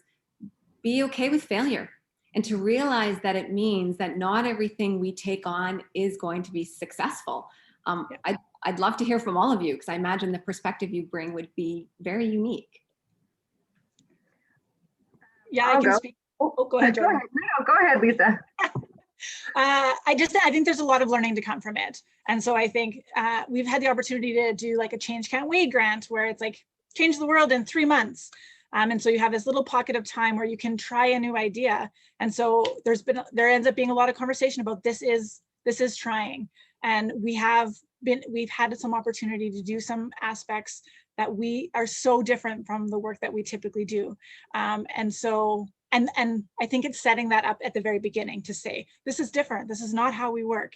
be okay with failure and to realize that it means that not everything we take on is going to be successful. I'd love to hear from all of you because I imagine the perspective you bring would be very unique. Yeah, I can speak. Oh, go ahead, Jordan. Go ahead, Lisa. I think there's a lot of learning to come from it. And so I think we've had the opportunity to do like a Change Can't Wait grant where it's like change the world in 3 months. And so you have this little pocket of time where you can try a new idea. And so there ends up being a lot of conversation about this is trying. And we've had some opportunity to do some aspects that we are so different from the work that we typically do. And I think it's setting that up at the very beginning to say, this is different. This is not how we work.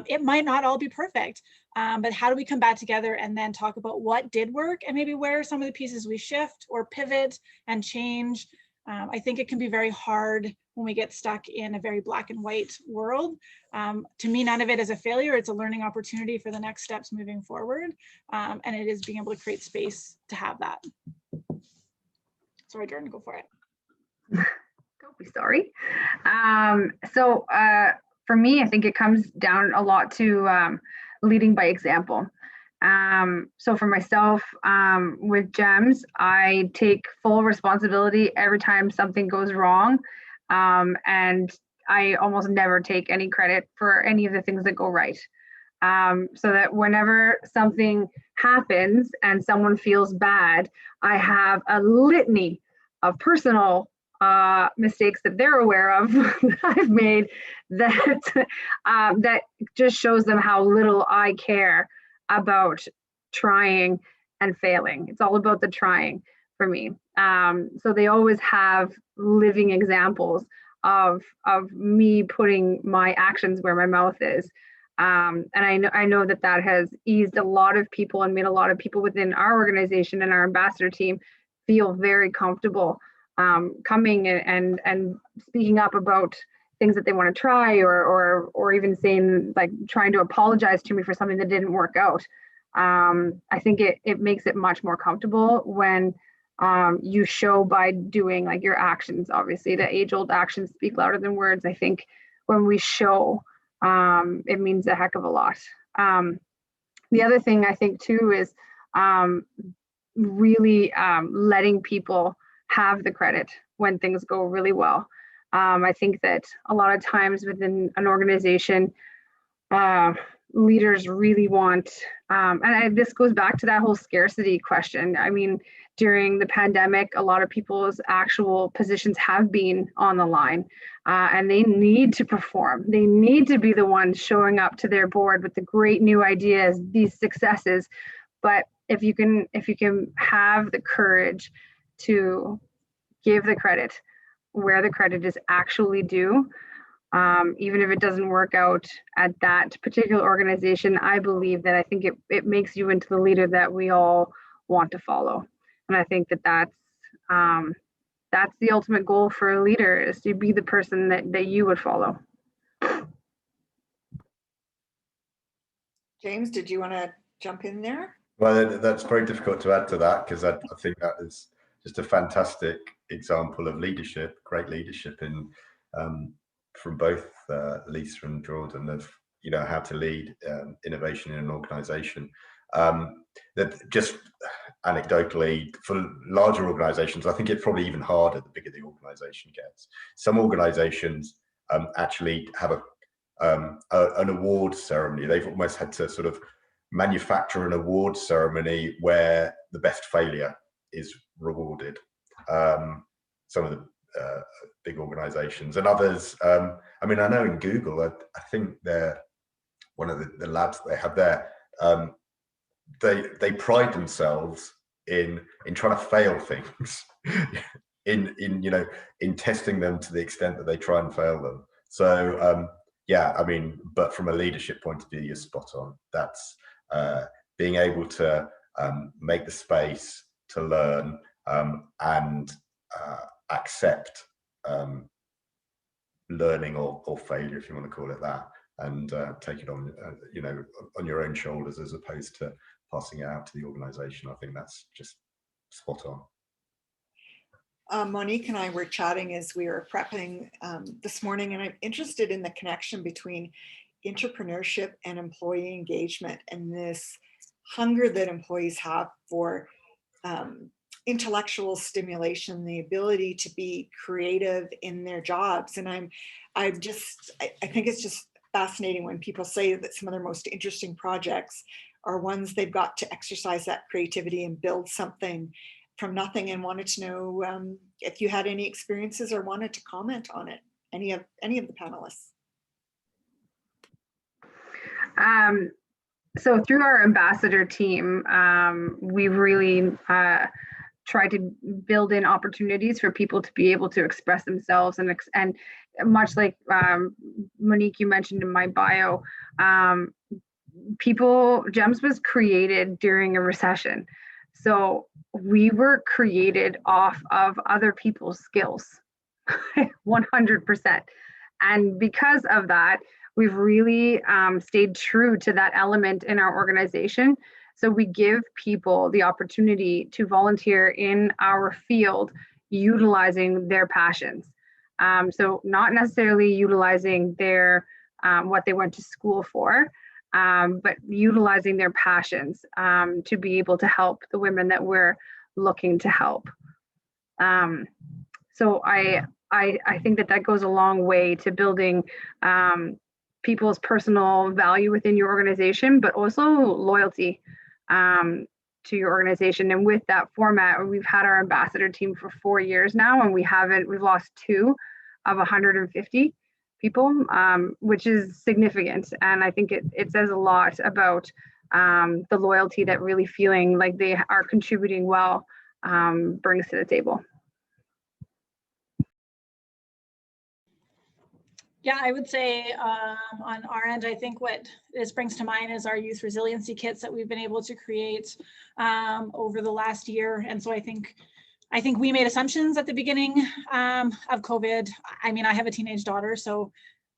It might not all be perfect, but how do we come back together and then talk about what did work and maybe where are some of the pieces we shift or pivot and change. I think it can be very hard when we get stuck in a very black and white world. To me, none of it is a failure. It's a learning opportunity for the next steps moving forward. And it is being able to create space to have that. Sorry, Jordan, go for it. Go be sorry. For me, I think it comes down a lot to leading by example. So for myself, with GEMS, I take full responsibility every time something goes wrong. And I almost never take any credit for any of the things that go right. So that whenever something happens and someone feels bad, I have a litany of personal mistakes that they're aware of that I've made that that just shows them how little I care about trying and failing. It's all about the trying for me. So they always have living examples of me putting my actions where my mouth is. And I know that has eased a lot of people and made a lot of people within our organization and our ambassador team feel very comfortable coming and speaking up about things that they want to try, or even saying, like, trying to apologize to me for something that didn't work out. I think it makes it much more comfortable when you show by doing, like, your actions. Obviously, the age-old actions speak louder than words. I think when we show, it means a heck of a lot. The other thing I think too is really letting people have the credit when things go really well. I think that a lot of times within an organization, leaders really want, this goes back to that whole scarcity question. I mean, during the pandemic, a lot of people's actual positions have been on the line, and they need to perform. They need to be the ones showing up to their board with the great new ideas, these successes. But if you can have the courage to give the credit where the credit is actually due, even if it doesn't work out at that particular organization, I believe that I think it makes you into the leader that we all want to follow. And I think that's the ultimate goal for a leader, is to be the person that you would follow. James, did you want to jump in there? Well, that's very difficult to add to that, because I think that is just a fantastic example of leadership, great leadership in from both Lisa and Jordan, of how to lead innovation in an organization. That just anecdotally, for larger organizations, I think it's probably even harder the bigger the organization gets. Some organizations actually have an award ceremony. They've almost had to sort of manufacture an award ceremony where the best failure is rewarded. Some of the big organizations, and others, I mean, I know in Google, I think they're one of the labs that they have there, they pride themselves in trying to fail things, in testing them to the extent that they try and fail them. So yeah, I mean, but from a leadership point of view, you're spot on. That's being able to make the space to learn and accept learning or failure, if you want to call it that, and take it on, on your own shoulders, as opposed to passing it out to the organization. I think that's just spot on. Monique and I were chatting as we were prepping this morning, and I'm interested in the connection between intrapreneurship and employee engagement, and this hunger that employees have for intellectual stimulation, the ability to be creative in their jobs. And I think it's just fascinating when people say that some of their most interesting projects are ones they've got to exercise that creativity and build something from nothing. And wanted to know if you had any experiences or wanted to comment on it, any of the panelists. So through our ambassador team, we really try to build in opportunities for people to be able to express themselves, and much like Monique, you mentioned in my bio, GEMS was created during a recession. So we were created off of other people's skills, 100%. And because of that, we've really stayed true to that element in our organization. So we give people the opportunity to volunteer in our field, utilizing their passions. So not necessarily utilizing their what they went to school for, but utilizing their passions to be able to help the women that we're looking to help. So I think that goes a long way to building people's personal value within your organization, but also loyalty to your organization. And with that format, we've had our ambassador team for 4 years now, and we've lost 2 of 150 people, which is significant. And I think it says a lot about the loyalty that really feeling like they are contributing well brings to the table. Yeah, I would say on our end, I think what this brings to mind is our youth resiliency kits that we've been able to create over the last year. And so I think we made assumptions at the beginning of COVID. I mean, I have a teenage daughter, so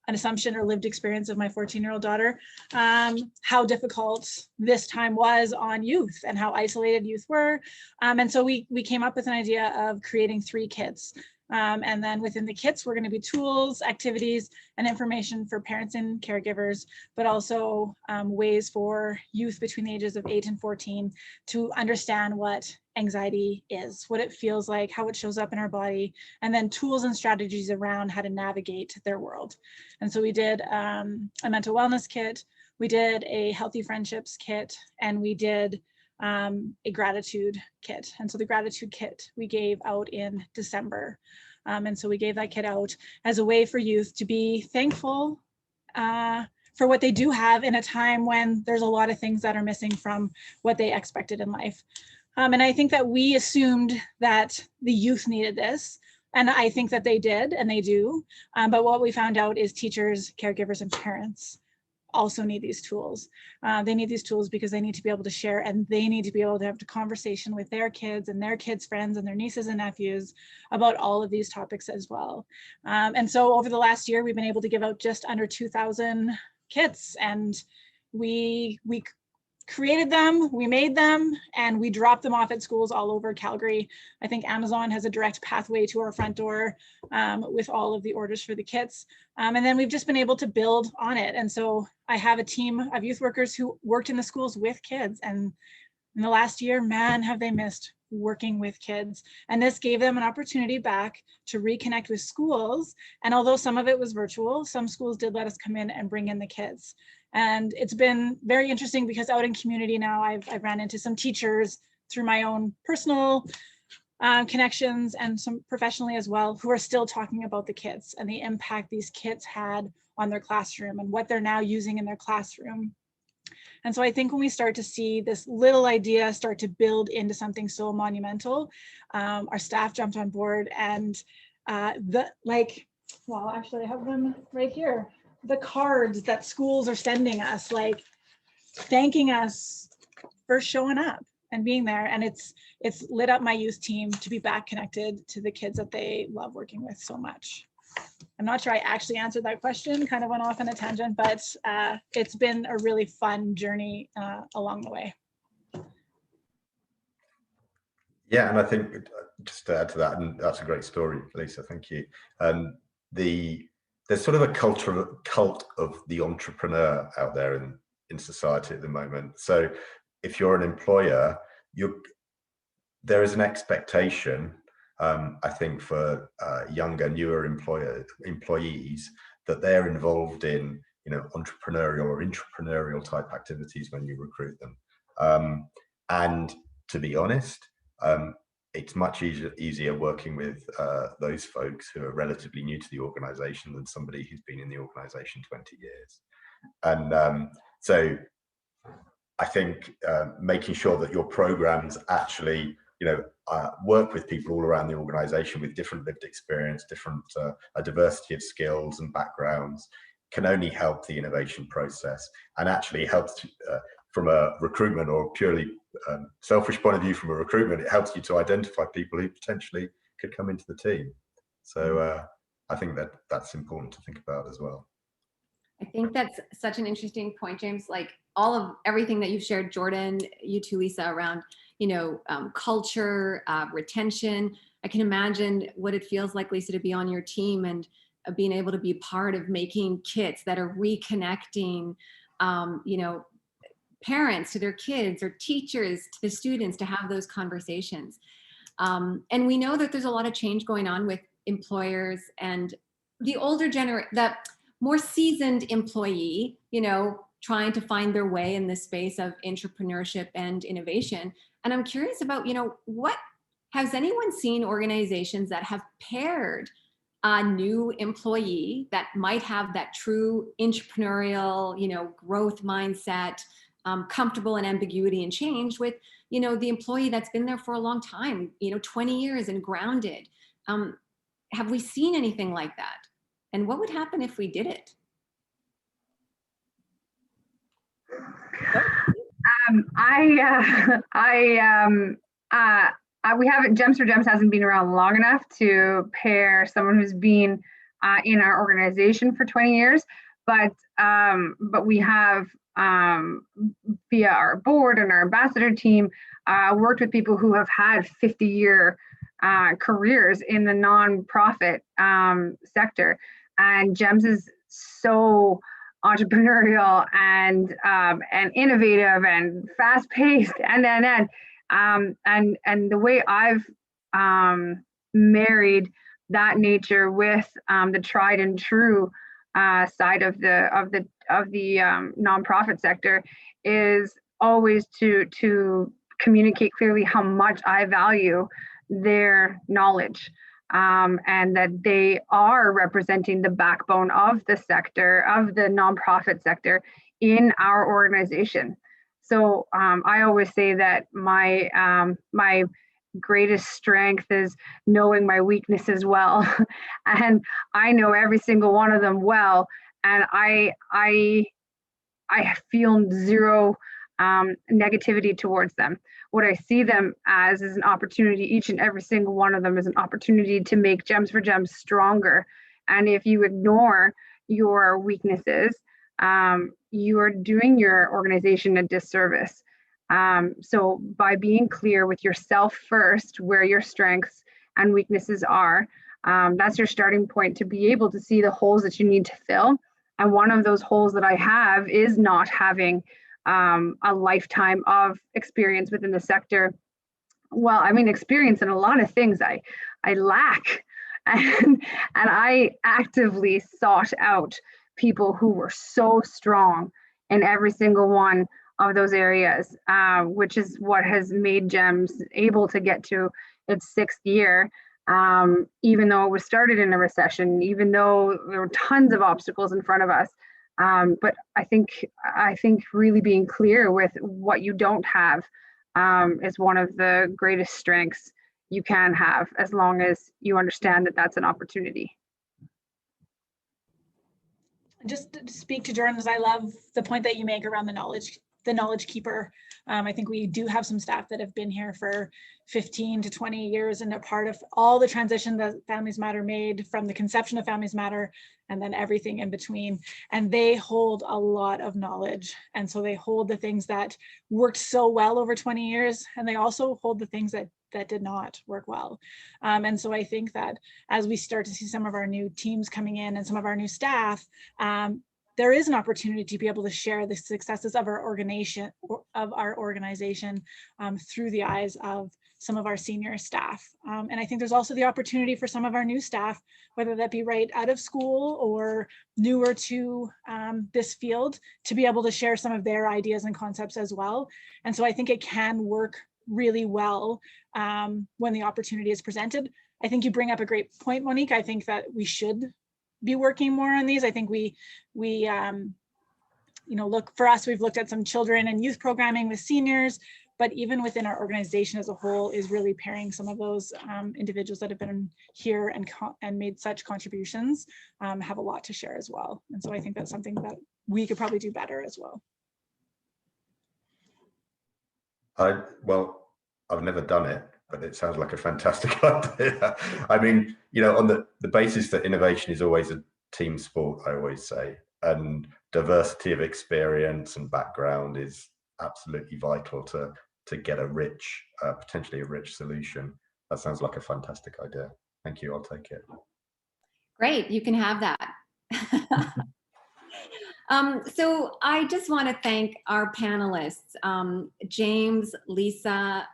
an assumption or lived experience of my 14-year-old daughter, how difficult this time was on youth and how isolated youth were. And so we came up with an idea of creating 3 kits. And then within the kits, we're going to be tools, activities, and information for parents and caregivers, but also ways for youth between the ages of 8 and 14 to understand what anxiety is, what it feels like, how it shows up in our body, and then tools and strategies around how to navigate their world. And so we did a mental wellness kit, we did a healthy friendships kit, and we did a gratitude kit. And so the gratitude kit we gave out in December. And so we gave that kit out as a way for youth to be thankful for what they do have in a time when there's a lot of things that are missing from what they expected in life. And I think that we assumed that the youth needed this. And I think that they did, and they do. But what we found out is teachers, caregivers, and parents also need these tools. They need these tools because they need to be able to share, and they need to be able to have a conversation with their kids and their kids' friends and their nieces and nephews about all of these topics as well. And so over the last year, we've been able to give out just under 2,000 kits, and we created them, we made them, and we dropped them off at schools all over Calgary. I think Amazon has a direct pathway to our front door with all of the orders for the kits. And then we've just been able to build on it. And so I have a team of youth workers who worked in the schools with kids. And in the last year, man, have they missed working with kids. And this gave them an opportunity back to reconnect with schools. And although some of it was virtual, some schools did let us come in and bring in the kids. And it's been very interesting because out in community now, I've ran into some teachers through my own personal connections and some professionally as well, who are still talking about the kits and the impact these kits had on their classroom and what they're now using in their classroom. And so I think when we start to see this little idea start to build into something so monumental, our staff jumped on board, and well, actually I have them right here. The cards that schools are sending us, like thanking us for showing up and being there. And it's lit up my youth team to be back connected to the kids that they love working with so much. I'm not sure I actually answered that question, kind of went off on a tangent, but it's been a really fun journey along the way. Yeah, and I think just to add to that, and that's a great story, Lisa, thank you. There's sort of a cult of the entrepreneur out there in society at the moment. So if you're an employer, there is an expectation, I think, for younger, newer employees that they're involved in, entrepreneurial or intrapreneurial type activities when you recruit them. And to be honest, it's much easier working with those folks who are relatively new to the organization than somebody who's been in the organization 20 years. And so I think making sure that your programs actually, work with people all around the organization with different lived experience, a diversity of skills and backgrounds, can only help the innovation process, and actually helps from a recruitment or purely selfish point of view. From a recruitment, it helps you to identify people who potentially could come into the team. So I think that's important to think about as well. I think that's such an interesting point, James. Like everything that you've shared, Jordan, you too, Lisa, around culture, retention, I can imagine what it feels like, Lisa, to be on your team and being able to be part of making kits that are reconnecting, you know, parents to their kids or teachers to the students to have those conversations. And we know that there's a lot of change going on with employers and the older generation, that more seasoned employee, you know, trying to find their way in this space of intrapreneurship and innovation. And I'm curious about, you know, what has anyone seen organizations that have paired a new employee that might have that true entrepreneurial, you know, growth mindset, comfortable in ambiguity and change with, you know, the employee that's been there for a long time, you know, 20 years and grounded. Have we seen anything like that? And what would happen if we did it? We haven't, Gems for Gems hasn't been around long enough to pair someone who's been in our organization for 20 years, but we have, via our board and our ambassador team, worked with people who have had 50-year careers in the nonprofit sector. And Gems is so entrepreneurial and innovative and fast-paced, and the way I've married that nature with the tried and true side of the nonprofit sector is always to communicate clearly how much I value their knowledge, and that they are representing the backbone of the sector, of the nonprofit sector in our organization. So I always say that my greatest strength is knowing my weaknesses well, and I know every single one of them well, and I feel zero negativity towards them. What I see them as is an opportunity. Each and every single one of them is an opportunity to make Gems for Gems stronger. And if you ignore your weaknesses, you are doing your organization a disservice. So by being clear with yourself first, where your strengths and weaknesses are, that's your starting point to be able to see the holes that you need to fill. And one of those holes that I have is not having a lifetime of experience within the sector. Well, I mean, experience in a lot of things I lack. And I actively sought out people who were so strong in every single one of those areas, which is what has made Gems able to get to its 6th year, even though it was started in a recession, even though there were tons of obstacles in front of us. But I think really being clear with what you don't have is one of the greatest strengths you can have, as long as you understand that that's an opportunity. Just to speak to Jordan, I love the point that you make around the knowledge keeper. I think we do have some staff that have been here for 15 to 20 years and a part of all the transition that Families Matter made, from the conception of Families Matter and then everything in between. And they hold a lot of knowledge. And so they hold the things that worked so well over 20 years, and they also hold the things that did not work well. And so I think that as we start to see some of our new teams coming in and some of our new staff, there is an opportunity to be able to share the successes of our organization through the eyes of some of our senior staff. And I think there's also the opportunity for some of our new staff, whether that be right out of school or newer to this field, to be able to share some of their ideas and concepts as well. And so I think it can work really well when the opportunity is presented. I think you bring up a great point, Monique. I think that we should be working more on these. I think we look, for us, we've looked at some children and youth programming with seniors, but even within our organization as a whole is really pairing some of those individuals that have been here and made such contributions, have a lot to share as well. And so I think that's something that we could probably do better as well. Well, I've never done it, but it sounds like a fantastic idea. I mean, on the basis that innovation is always a team sport, I always say, and diversity of experience and background is absolutely vital to get a rich, potentially a rich solution. That sounds like a fantastic idea. Thank you. I'll take it. Great, you can have that. So I just want to thank our panelists, James, Lisa,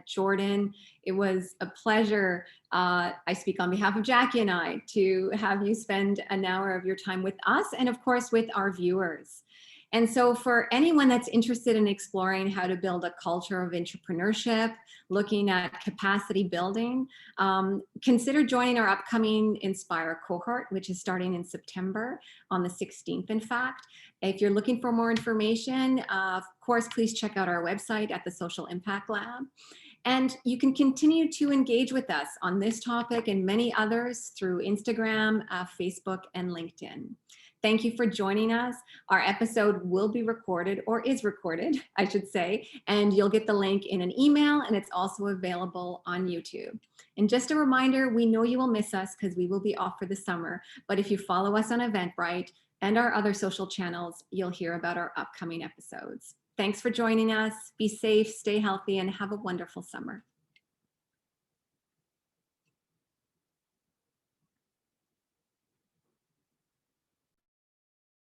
Jordan. It was a pleasure. I speak on behalf of Jackie and I to have you spend an hour of your time with us and of course with our viewers. And so for anyone that's interested in exploring how to build a culture of intrapreneurship, looking at capacity building, consider joining our upcoming Inspire cohort, which is starting in September on the 16th, in fact. If you're looking for more information, of course, please check out our website at the Social Impact Lab. And you can continue to engage with us on this topic and many others through Instagram, Facebook, and LinkedIn. Thank you for joining us. Our episode will be recorded, or is recorded, I should say, and you'll get the link in an email, and it's also available on YouTube. And just a reminder, we know you will miss us because we will be off for the summer, but if you follow us on Eventbrite and our other social channels, you'll hear about our upcoming episodes. Thanks for joining us. Be safe, stay healthy, and have a wonderful summer.